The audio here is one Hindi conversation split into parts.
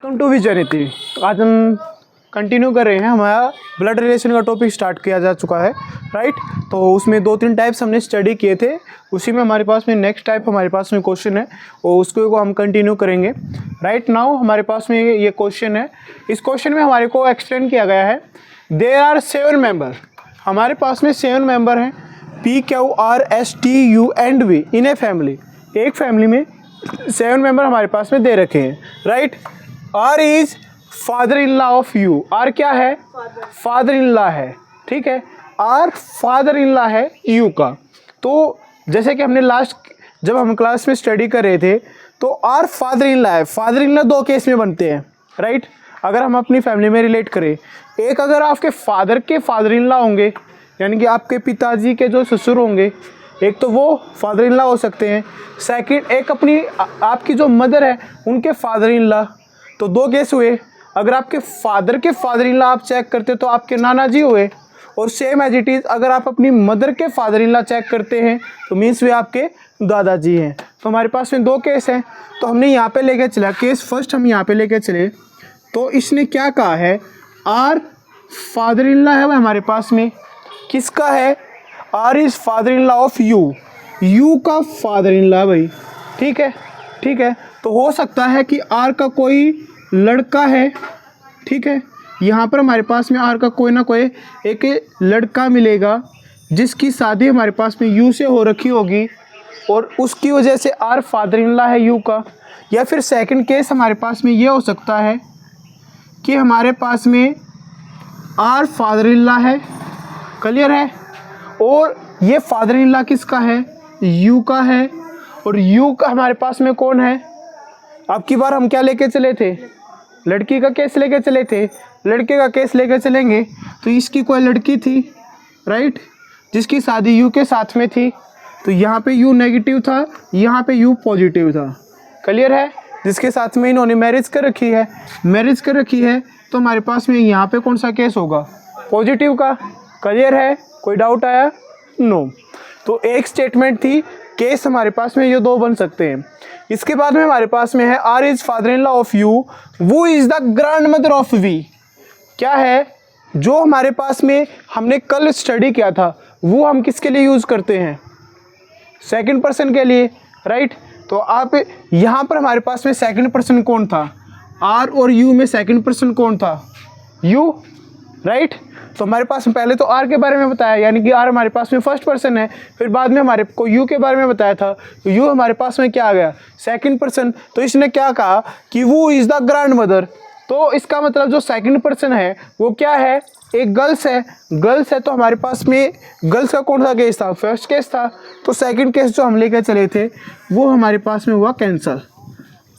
Welcome to विजयनीति। आज हम कंटिन्यू कर रहे हैं, हमारा ब्लड रिलेशन का टॉपिक स्टार्ट किया जा चुका है, राइट। तो उसमें 2-3 टाइप्स हमने स्टडी किए थे, उसी में हमारे पास में नेक्स्ट टाइप हमारे पास में क्वेश्चन है और उसको हम कंटिन्यू करेंगे। राइट नाउ हमारे पास में ये क्वेश्चन है। इस क्वेश्चन में हमारे को एक्सप्लेन किया गया है, देयर आर 7 मेंबर। हमारे पास में 7 मेंबर हैं, PQRSTU and V in a family. एक फैमिली में 7 मेंबर हमारे पास में दे रखे हैं, right. R is father in law of U। R क्या है? फादर इन लॉ है, ठीक है। R फादर इन लॉ है U का। तो जैसे कि हमने लास्ट जब हम क्लास में स्टडी कर रहे थे तो R फादर इन लॉ है। फादर इन लॉ 2 केस में बनते हैं, राइट। अगर हम अपनी फैमिली में रिलेट करें, एक अगर आपके फादर के फादर इन लॉ होंगे, यानी कि आपके पिताजी के जो ससुर होंगे, एक तो वो फादर इन लॉ हो सकते हैं। सेकंड, एक अपनी आपकी जो मदर है उनके फादर इन लॉ। तो 2 केस हुए। अगर आपके फादर के फादर इन लॉ आप चेक करते तो आपके नाना जी हुए, और सेम एज इट इज़ अगर आप अपनी मदर के फादर इन लॉ चेक करते हैं तो मीन्स वे आपके दादाजी हैं। तो हमारे पास में 2 केस हैं, तो हमने यहाँ पे लेके चला केस फर्स्ट, हम यहाँ पे लेके चले तो इसने क्या कहा है, आर फादर इन लॉ है वो हमारे पास में, किसका है? R is father in law of U का फादर इन लॉ भाई, ठीक है, ठीक है। तो हो सकता है कि आर का कोई लड़का है, ठीक है। यहाँ पर हमारे पास में आर का कोई ना कोई एक लड़का मिलेगा जिसकी शादी हमारे पास में यू से हो रखी होगी और उसकी वजह से आर फादर इन लॉ है यू का। या फिर सेकंड केस हमारे पास में ये हो सकता है कि हमारे पास में आर फादर इन लॉ है, क्लियर है, और ये फादर इन लॉ किसका है? यू का है। और यू का हमारे पास में कौन है? अब की बार हम क्या लेके चले थे? लड़की का केस लेके चले थे। लड़के का केस लेके चलेंगे तो इसकी कोई लड़की थी, राइट, जिसकी शादी यू के साथ में थी। तो यहाँ पे यू नेगेटिव था, यहाँ पे यू पॉजिटिव था, क्लियर है। जिसके साथ में इन्होंने मैरिज कर रखी है, मैरिज कर रखी है, तो हमारे पास में यहाँ पे कौन सा केस होगा? पॉजिटिव का, क्लियर है। कोई डाउट आया? नो। तो एक स्टेटमेंट थी, केस हमारे पास में ये 2 बन सकते हैं। इसके बाद में हमारे पास में है R is father in law of U, वो is the grandmother of V. क्या है? जो हमारे पास में हमने कल स्टडी किया था वो हम किसके लिए यूज़ करते हैं? सेकंड पर्सन के लिए, राइट। तो आप यहाँ पर हमारे पास में सेकंड पर्सन कौन था? आर और यू में सेकंड पर्सन कौन था? You, right. तो हमारे पास पहले तो आर के बारे में बताया, यानी कि आर हमारे पास में फर्स्ट पर्सन है। फिर बाद में हमारे को यू के बारे में बताया था, तो यू हमारे पास में क्या आ गया? Second person. तो इसने क्या कहा कि वो इज़ द ग्रैंड मदर। तो इसका मतलब जो सेकंड पर्सन है वो क्या है? एक गर्ल्स है। गर्ल्स है तो हमारे पास में गर्ल्स का कौन सा केस था? फर्स्ट केस था। तो सेकंड केस जो हम लेकर चले थे वो हमारे पास में हुआ कैंसल।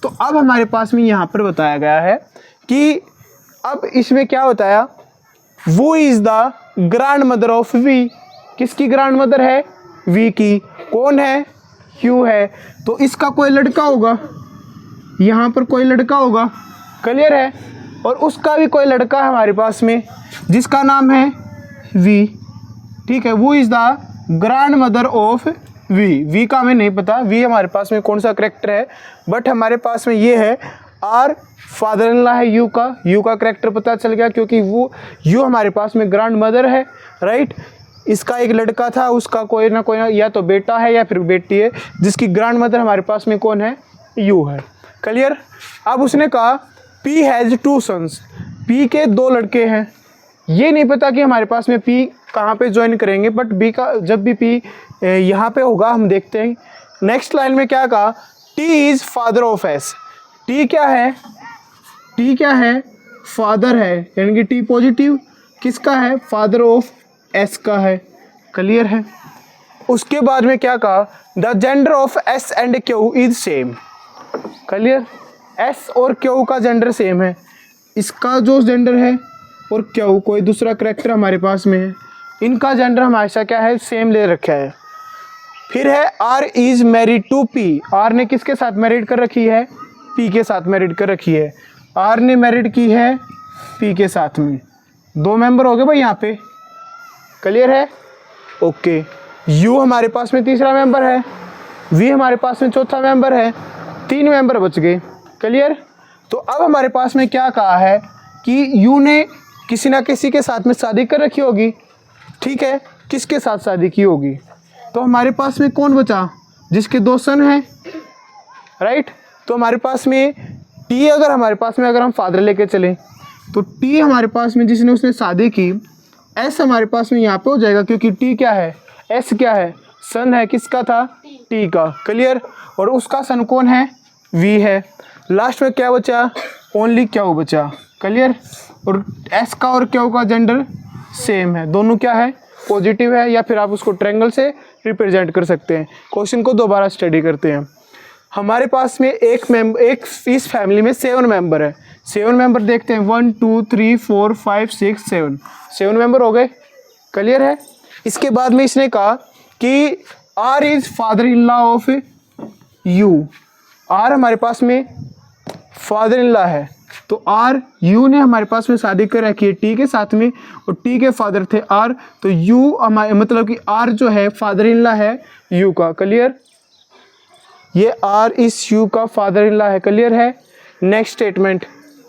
तो अब हमारे पास में यहाँ पर बताया गया है कि अब इसमें क्या बताया, वो is the grandmother of V. किसकी ग्रैंड मदर है? वी की। कौन है? यू है। तो इसका कोई लड़का होगा, यहाँ पर कोई लड़का होगा, क्लियर है, और उसका भी कोई लड़का है हमारे पास में जिसका नाम है वी, ठीक है। वो is the grandmother of V. V का हमें नहीं पता, वी हमारे पास में कौन सा करेक्टर है, बट हमारे पास में ये है आर फादर इन लॉ है यू का। यू का करेक्टर पता चल गया क्योंकि वो यू हमारे पास में ग्रैंड मदर है, राइट। इसका एक लड़का था, उसका कोई ना कोई या तो बेटा है या फिर बेटी है, जिसकी ग्रैंड मदर हमारे पास में कौन है? यू है, क्लियर। अब उसने कहा पी हैज़ 2 सन्स। पी के 2 लड़के हैं। ये नहीं पता कि हमारे पास में पी कहाँ पे ज्वाइन करेंगे, बट बी का जब भी पी यहाँ पे होगा हम देखते हैं। नेक्स्ट लाइन में क्या कहा? T is father of S. T क्या है? टी क्या है? फादर है, यानी कि टी पॉजिटिव किसका है? फादर ऑफ एस का है, क्लियर है। उसके बाद में क्या कहा? The gender of S and Q is same, clear. S और क्यू का जेंडर सेम है। इसका जो जेंडर है और क्यू कोई दूसरा करेक्टर हमारे पास में है, इनका जेंडर हमेशा क्या है? सेम ले रखा है। फिर है R is married to P. R ने किसके साथ मैरिड कर रखी है? पी के साथ मैरिड कर रखी है। आर ने मैरिड की है पी के साथ में। 2 मेंबर हो गए भाई यहाँ पे, क्लियर है, ओके। यू हमारे पास में तीसरा मेंबर है, वी हमारे पास में चौथा मेंबर है, 3 मेंबर बच गए, क्लियर। तो अब हमारे पास में क्या कहा है कि यू ने किसी ना किसी के साथ में शादी कर रखी होगी, ठीक है, किसके साथ शादी की होगी। तो हमारे पास में कौन बचा, जिसके 2 सन हैं, राइट। तो हमारे पास में टी, अगर हमारे पास में अगर हम फादर लेके चलें तो टी हमारे पास में जिसने उसने शादी की, एस हमारे पास में यहाँ पे हो जाएगा, क्योंकि टी क्या है, एस क्या है, सन है, किसका था, टी का, क्लियर। और उसका सन कौन है, वी है। लास्ट में क्या बचा, ओनली क्यू बचा, क्लियर। और एस का और क्यू का जेंडर सेम है, दोनों क्या है, पॉजिटिव है, या फिर आप उसको ट्रायंगल से रिप्रेजेंट कर सकते हैं। क्वेश्चन को दोबारा स्टडी करते हैं। हमारे पास में एक इस फैमिली में 7 मेंबर है। 7 मेंबर देखते हैं, 1 2 3 4 5 6 7 मेंबर हो गए, क्लियर है। इसके बाद में इसने कहा कि R is father in law of U. R हमारे पास में फादर इन लॉ है, तो आर, यू ने हमारे पास में शादी कर रखी है टी के साथ में, और टी के फादर थे आर, तो यू हमारे मतलब कि आर जो है फादर इन लॉ है यू का, क्लियर। ये आर इस यू का फादर इन लॉ है, क्लियर है। नेक्स्ट स्टेटमेंट,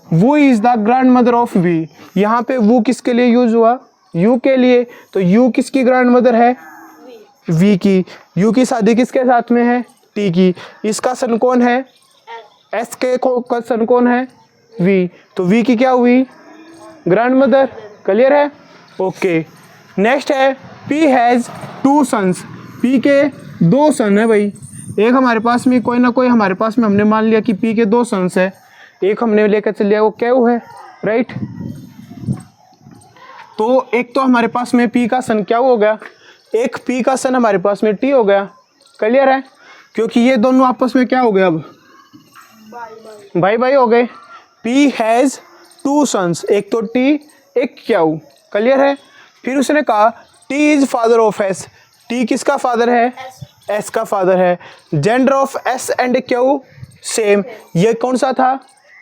वो is the grandmother of V. यहाँ पे वो किसके लिए यूज हुआ, यू के लिए, तो यू किसकी ग्रैंड मदर है, वी की। यू की शादी किसके साथ में है, टी की। इसका सन कौन है, एस के का सन कौन है, वी। तो वी की क्या हुई, ग्रैंड मदर, क्लियर है, ओके। नेक्स्ट है पी हैज़ 2 सन्स। पी के 2 सन है भाई। एक हमारे पास में कोई ना कोई हमारे पास में हमने मान लिया कि पी के 2 सन्स है, एक हमने लेकर चल लिया वो क्यू है, राइट। तो एक तो हमारे पास में पी का सन क्या हो गया, एक पी का सन हमारे पास में टी हो गया, क्लियर है, क्योंकि ये दोनों आपस में क्या हो गए, अब भाई भाई हो गए। पी हैज़ 2 सन्स, एक तो टी एक क्यू, क्लियर है। फिर उसने कहा T is father of S. T किसका फादर है, एस का फादर है। Gender of S and Q same. ये कौन सा था,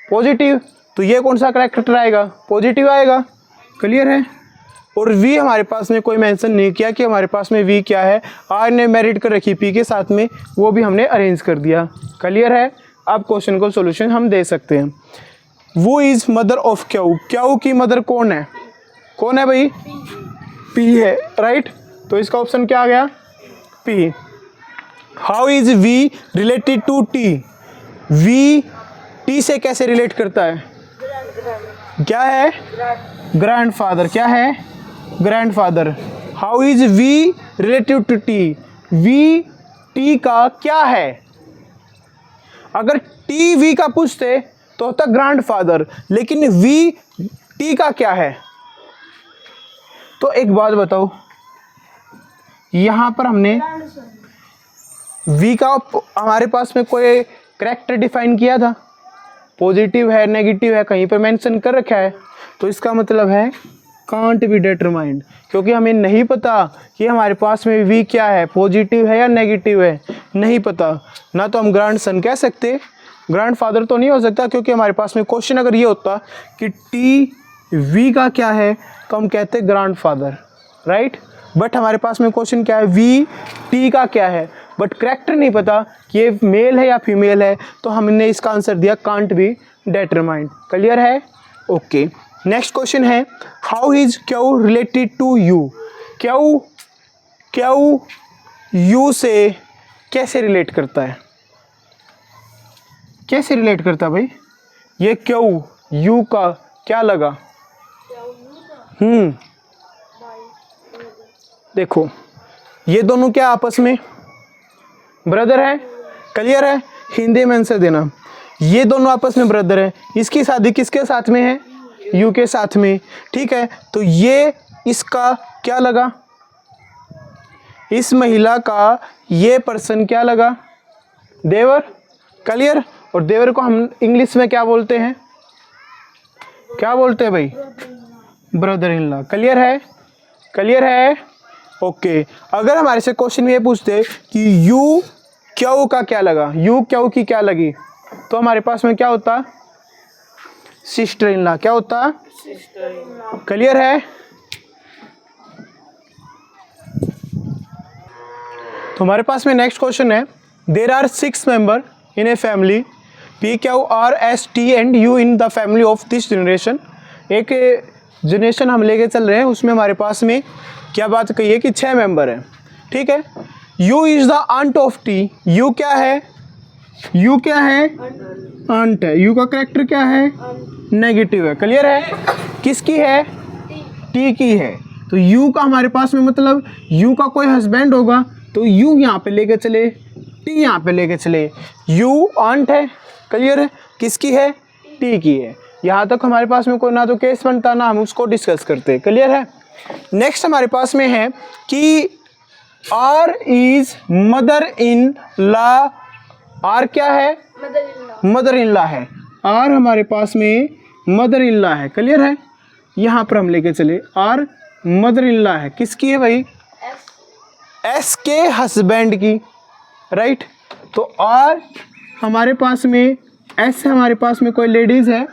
पॉजिटिव, तो ये कौन सा कैरेक्टर आएगा, पॉजिटिव आएगा, क्लियर है। और वी हमारे पास में कोई मेंशन नहीं किया कि हमारे पास में वी क्या है। आर ने मैरिड कर रखी पी के साथ में, वो भी हमने अरेंज कर दिया, क्लियर है। अब क्वेश्चन को सॉल्यूशन हम दे सकते हैं। वो is mother of Q. Q की मदर कौन है, कौन है भाई, पी है, राइट। तो इसका ऑप्शन क्या आ गया, P. How is V related to T. V T से कैसे रिलेट करता है, क्या है, ग्रैंडफादर, क्या है, grandfather. How is V relative to T. V T का क्या है, अगर टी वी का पूछते तो होता ग्रैंडफादर, लेकिन वी टी का क्या है। तो एक बात बताओ, यहां पर हमने वी का हमारे पास में कोई कैरेक्टर डिफाइन किया था, पॉजिटिव है नेगेटिव है कहीं पर मेंशन कर रखा है, तो इसका मतलब है कांट बी डिटरमाइंड, क्योंकि हमें नहीं पता कि हमारे पास में वी क्या है, पॉजिटिव है या नेगेटिव है, नहीं पता। ना तो हम ग्रैंड सन कह सकते, ग्रैंड फादर तो नहीं हो सकता, क्योंकि हमारे पास में क्वेश्चन अगर ये होता कि टी वी का क्या है तो हम कहते ग्रैंड फादर, राइट। बट हमारे पास में क्वेश्चन क्या है, वी टी का क्या है, बट करेक्टर नहीं पता कि ये मेल है या फीमेल है, तो हमने इसका आंसर दिया कांट बी डिटरमाइंड, क्लियर है, ओके। नेक्स्ट क्वेश्चन है how is Q related to U. Q U से कैसे रिलेट करता है, कैसे रिलेट करता है भाई, ये क्यू यू का क्या लगा, देखो ये दोनों क्या आपस में ब्रदर है, क्लियर है, हिंदी में आंसर देना। ये दोनों आपस में ब्रदर है, इसकी शादी किसके साथ में है, यू के साथ में, ठीक है। तो ये इसका क्या लगा, इस महिला का ये पर्सन क्या लगा, देवर, क्लियर। और देवर को हम इंग्लिश में क्या बोलते हैं, क्या बोलते हैं भाई, ब्रदर इन लॉ, क्लियर है, क्लियर है, ओके। अगर हमारे से क्वेश्चन में ये पूछते कि यू क्यू का क्या लगा, यू क्यू की क्या लगी, तो हमारे पास में क्या होता, सिस्टर इन लॉ, क्या होता, क्लियर है। तो हमारे पास में नेक्स्ट क्वेश्चन है there are 6 members in a family, P Q R S T and U in the family of this generation। एक जनरेशन हम लेके चल रहे हैं, उसमें हमारे पास में क्या बात कही है कि 6 मेंबर हैं, ठीक है। U is the aunt of T। U क्या है? U क्या है? आंट है। U का करेक्टर क्या है? नेगेटिव है। क्लियर है? किसकी है? T की है। तो U का हमारे पास में मतलब U का कोई हस्बैंड होगा तो U यहाँ पे लेके चले, T यहाँ पे लेके चले। U आंट है। क्लियर है? किसकी है? T की है। यहाँ तक हमारे पास में कोई ना तो केस बनता ना हम उसको डिस्कस करते। क्लियर है? नेक्स्ट हमारे पास में है कि R is mother in law. R क्या है? मदर इन लॉ है। R हमारे पास में मदर इन लॉ है। क्लियर है? यहाँ पर हम लेके चले R मदर इन लॉ है। किसकी है भाई? S के हस्बैंड की, राइट। तो R हमारे पास में S हमारे पास में कोई लेडीज़ है,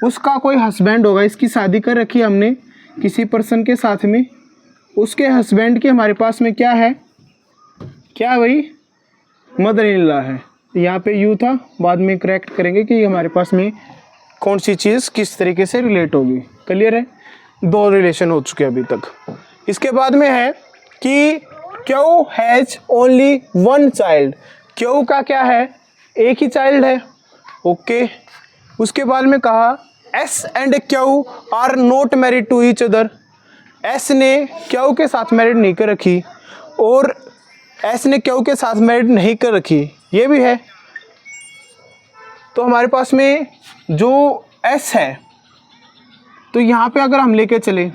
उसका कोई हस्बैंड होगा, इसकी शादी कर रखी है हमने किसी पर्सन के साथ में, उसके हस्बैंड की हमारे पास में क्या है? क्या भाई? मदर इन लॉ है। यहाँ पे यू था, बाद में करेक्ट करेंगे कि हमारे पास में कौन सी चीज़ किस तरीके से रिलेट होगी। क्लियर है? 2 रिलेशन हो चुके अभी तक। इसके बाद में है कि Q has only 1 child. Q का क्या है? एक ही चाइल्ड है। ओके। उसके बाद में कहा S and Q are not married to each other. S ने क्यू के साथ मैरिड नहीं कर रखी और एस ने क्यू के साथ मैरिड नहीं कर रखी, ये भी है। तो हमारे पास में जो एस है, तो यहाँ पे अगर हम लेके चले,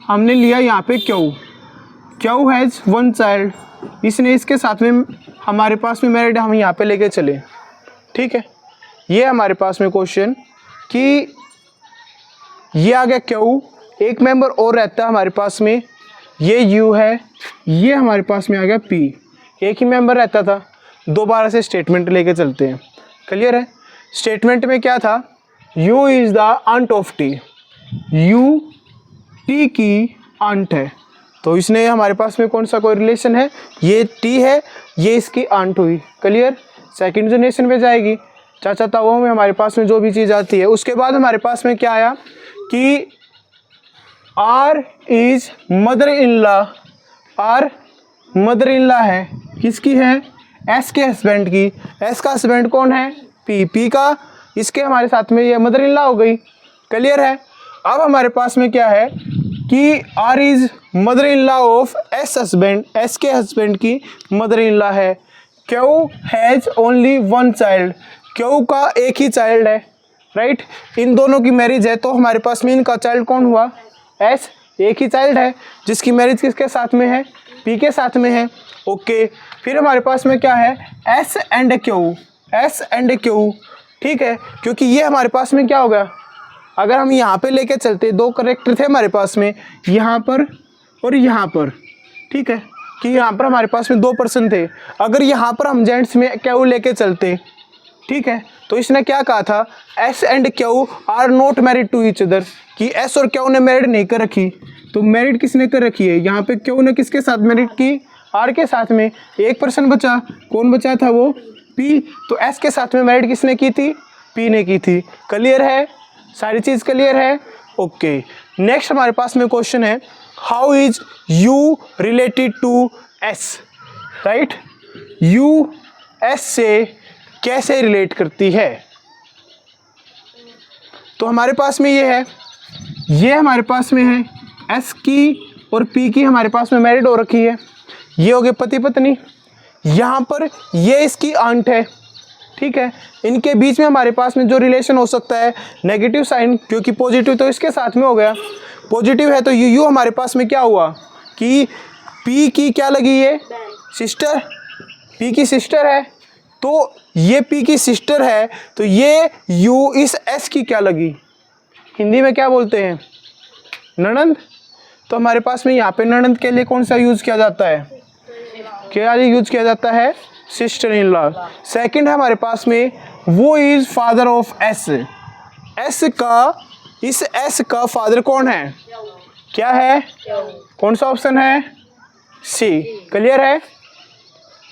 हमने लिया यहाँ पे क्यू हैज़ 1 चाइल्ड, इसने इसके साथ में हमारे पास में मैरिड, हम यहाँ पे लेके चले, ठीक है। ये हमारे पास में क्वेश्चन कि ये आ गया क्यू, एक मेंबर और रहता है हमारे पास में, ये यू है, ये हमारे पास में आ गया पी, एक ही मेंबर रहता था। दोबारा से स्टेटमेंट लेके चलते हैं। क्लियर है? स्टेटमेंट में क्या था? U is the aunt of T. U T की आंट है, तो इसने हमारे पास में कौन सा कोई रिलेशन है? ये टी है, ये इसकी आंट हुई। क्लियर? सेकंड जनरेशन में जाएगी, चाचा ताऊ में हमारे पास में जो भी चीज़ आती है। उसके बाद हमारे पास में क्या आया कि R is mother in law. R mother in law है, किसकी है? एस के हस्बैंड की। एस का हस्बैंड कौन है? पी। पी का इसके हमारे साथ में ये मदर इन लॉ हो गई। क्लियर है? अब हमारे पास में क्या है कि R is mother in law of S husband, S के हस्बैंड की मदर इन लॉ है। Q has only 1 child. Q का एक ही चाइल्ड है, राइट। इन दोनों की मैरिज है, तो हमारे पास में इनका चाइल्ड कौन हुआ? एस। एक ही चाइल्ड है जिसकी मैरिज किसके साथ में है? पी के साथ में है। ओके। फिर हमारे पास में क्या है? S and Q. S and Q, ठीक है, क्योंकि ये हमारे पास में क्या हो गया? अगर हम यहाँ पे लेके चलते, 2 करेक्टर थे हमारे पास में, यहाँ पर और यहाँ पर, ठीक है, कि यहाँ पर हमारे पास में 2 पर्सन थे। अगर यहाँ पर हम जेंट्स में क्यू लेके चलते, ठीक है, तो इसने क्या कहा था? S and Q are not married to each other, कि एस और क्यू ने मैरिड नहीं कर रखी। तो मैरिड किसने कर रखी है? यहाँ पे क्यू ने किसके साथ मैरिड की? आर के साथ में। एक पर्सन बचा, कौन बचा था? वो पी। तो एस के साथ में मैरिड किसने की थी? पी ने की थी। क्लियर है? सारी चीज़ क्लियर है? ओके। नेक्स्ट हमारे पास में क्वेश्चन है, how is U related to S, right. U S से कैसे रिलेट करती है? तो हमारे पास में ये है, ये हमारे पास में है एस की और पी की हमारे पास में मैरिड हो रखी है, ये हो गए पति पत्नी। यहाँ पर ये इसकी आंट है, ठीक है। इनके बीच में हमारे पास में जो रिलेशन हो सकता है, नेगेटिव साइन, क्योंकि पॉजिटिव तो इसके साथ में हो गया, पॉजिटिव है, तो यू हमारे पास में क्या हुआ कि पी की क्या लगी? ये सिस्टर, पी की सिस्टर है, तो ये पी की सिस्टर है, तो ये यू इस एस की क्या लगी? हिंदी में क्या बोलते हैं? ननंद। तो हमारे पास में यहाँ पे ननंद के लिए कौन सा यूज़ किया जाता है? क्या यूज़ किया जाता है? Sister in law. सेकंड है हमारे पास में, वो is father of S. S का, इस एस का फादर कौन है? क्या है? कौन सा ऑप्शन है? सी। क्लियर है?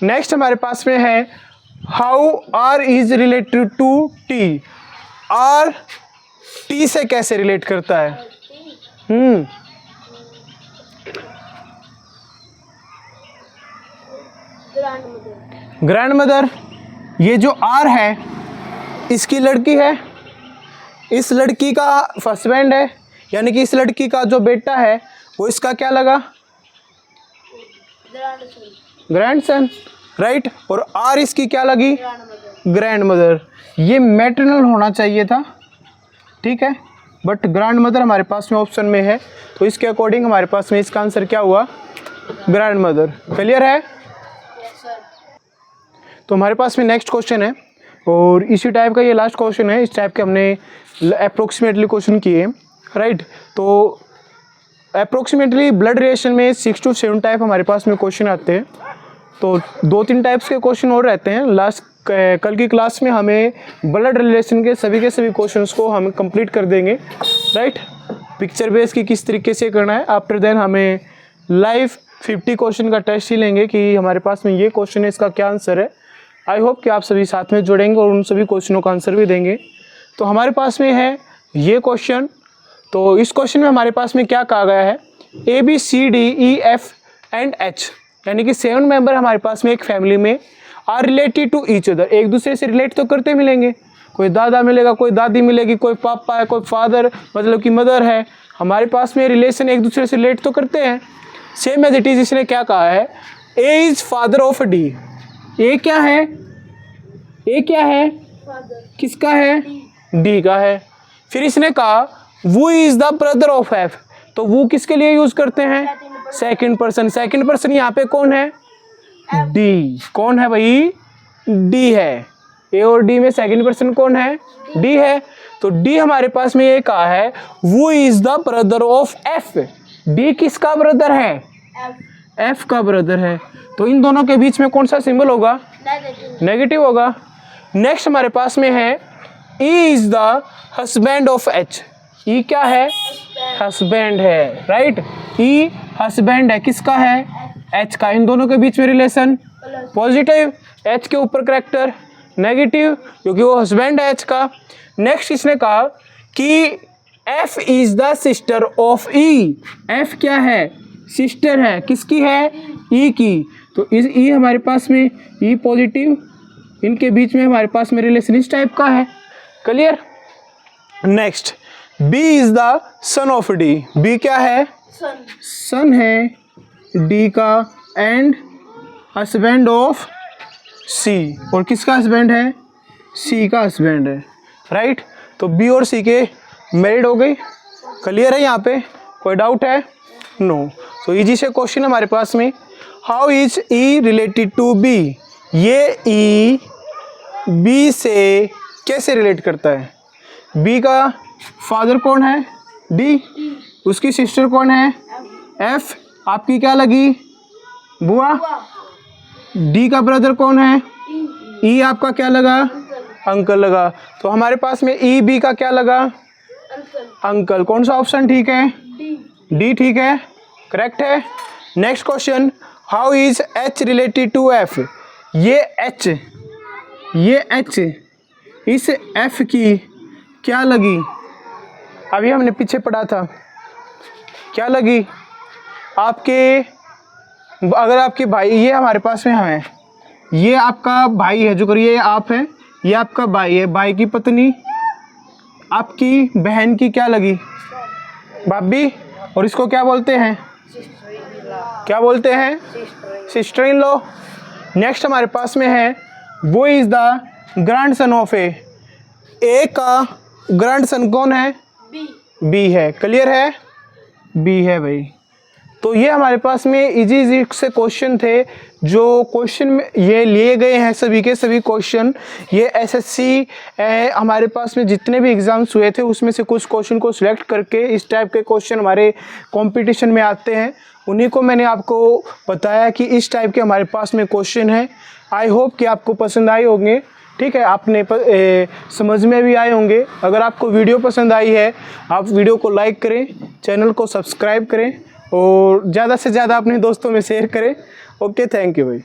नेक्स्ट हमारे पास में है, how R is related to T, R T से कैसे रिलेट करता है? ग्रैंड मदर, ये जो आर है इसकी लड़की है, इस लड़की का हस्बैंड है, यानी कि इस लड़की का जो बेटा है वो इसका क्या लगा? Grandson, right. और आर इसकी क्या लगी? Grand mother. ये मैटरनल होना चाहिए था, ठीक है, बट ग्रैंड मदर हमारे पास में ऑप्शन में है, तो इसके अकॉर्डिंग हमारे पास में इसका आंसर क्या हुआ? Grand mother. क्लियर है? तो हमारे पास में नेक्स्ट क्वेश्चन है, और इसी टाइप का ये लास्ट क्वेश्चन है। इस टाइप के हमने अप्रोक्सीमेटली क्वेश्चन किए, राइट। तो अप्रोक्सीमेटली ब्लड रिलेशन में 6 to 7 टाइप हमारे पास में क्वेश्चन आते हैं, तो 2-3 टाइप्स के क्वेश्चन और रहते हैं। लास्ट कल की क्लास में हमें ब्लड रिलेशन के सभी क्वेश्चंस को हम कंप्लीट कर देंगे, राइट। पिक्चर बेस की किस तरीके से करना है, आफ्टर देन हमें लाइव 50 क्वेश्चन का टेस्ट ही लेंगे कि हमारे पास में ये क्वेश्चन है, इसका क्या आंसर है। आई होप कि आप सभी साथ में जुड़ेंगे और उन सभी क्वेश्चनों का आंसर भी देंगे। तो हमारे पास में है ये क्वेश्चन, तो इस क्वेश्चन में हमारे पास में क्या कहा गया है? ABCDEF एंड H, यानी कि 7 मेंबर हमारे पास में एक फैमिली में are related to each other, एक दूसरे से रिलेट तो करते मिलेंगे। कोई दादा मिलेगा, कोई दादी मिलेगी, कोई पापा है, कोई फादर मतलब कि मदर है, हमारे पास में रिलेशन एक दूसरे से रिलेट तो करते हैं। सेम एज इट इज इसने क्या कहा है? ए इज फादर ऑफ डी। ए क्या है? ए क्या है? किसका है? डी का है। फिर इसने कहा वो is the brother of F, तो वो किसके लिए यूज करते हैं? Second person. सेकंड पर्सन यहाँ पे कौन है? डी। कौन है भाई? डी है। ए और डी में सेकंड पर्सन कौन है? डी है। तो डी हमारे पास में ये कहा है वो is the brother of F. D किसका ब्रदर है? एफ का ब्रदर है। तो इन दोनों के बीच में कौन सा सिंबल होगा? नेगेटिव होगा। नेक्स्ट हमारे पास में है E is the husband of H. E क्या है? हस्बैंड है, राइट। ई हस्बैंड है, किसका है? एच का। इन दोनों के बीच में रिलेशन पॉजिटिव, एच के ऊपर करेक्टर नेगेटिव, क्योंकि वो हस्बैंड है एच का। नेक्स्ट इसने कहा कि F is the sister of E. F क्या है? सिस्टर है, किसकी है? ई की। तो इस ई हमारे पास में ई पॉजिटिव, इनके बीच में हमारे पास में रिलेशन इस टाइप का है। Clear? Next B is the son of D. B क्या है? सन है डी का, एंड हस्बैंड ऑफ सी। और किसका हस्बैंड है? सी का हस्बैंड है, राइट। तो बी और सी के मैरिड हो गई। क्लियर है? यहाँ पे कोई डाउट है? नो। सो इजी से क्वेश्चन हमारे पास में, how is E related to B. ये ई बी से कैसे रिलेट करता है? बी का फादर कौन है? डी। उसकी सिस्टर कौन है? एफ। आपकी क्या लगी? बुआ। डी का ब्रदर कौन है? ई। आपका क्या लगा? अंकल लगा। तो हमारे पास में ई बी का क्या लगा? अंकल। कौन सा ऑप्शन ठीक है? डी ठीक है, करेक्ट है। Next question, how is H related to F. ये एच इस एफ की क्या लगी? अभी हमने पीछे पढ़ा था, क्या लगी आपके? अगर आपके भाई, ये हमारे पास में है, ये आपका भाई है, जो करिए आप है, ये आपका भाई है, भाई की पत्नी आपकी बहन की क्या लगी? भाभी। और इसको क्या बोलते हैं? क्या बोलते हैं? Sister in law. नेक्स्ट हमारे पास में है वो is the grandson of A. A का ग्रैंड सन कौन है? बी है। क्लियर है? बी है भाई। तो ये हमारे पास में इजी से क्वेश्चन थे, जो क्वेश्चन में ये लिए गए हैं सभी के सभी क्वेश्चन। ये एसएससी हमारे पास में जितने भी एग्ज़ाम्स हुए थे उसमें से कुछ क्वेश्चन को सिलेक्ट करके इस टाइप के क्वेश्चन हमारे कंपटीशन में आते हैं, उन्हीं को मैंने आपको बताया कि इस टाइप के हमारे पास में क्वेश्चन है। आई होप कि आपको पसंद आए होंगे, ठीक है, आपने समझ में भी आए होंगे। अगर आपको वीडियो पसंद आई है, आप वीडियो को लाइक करें, चैनल को सब्सक्राइब करें और ज़्यादा से ज़्यादा अपने दोस्तों में शेयर करें। ओके, थैंक यू भाई।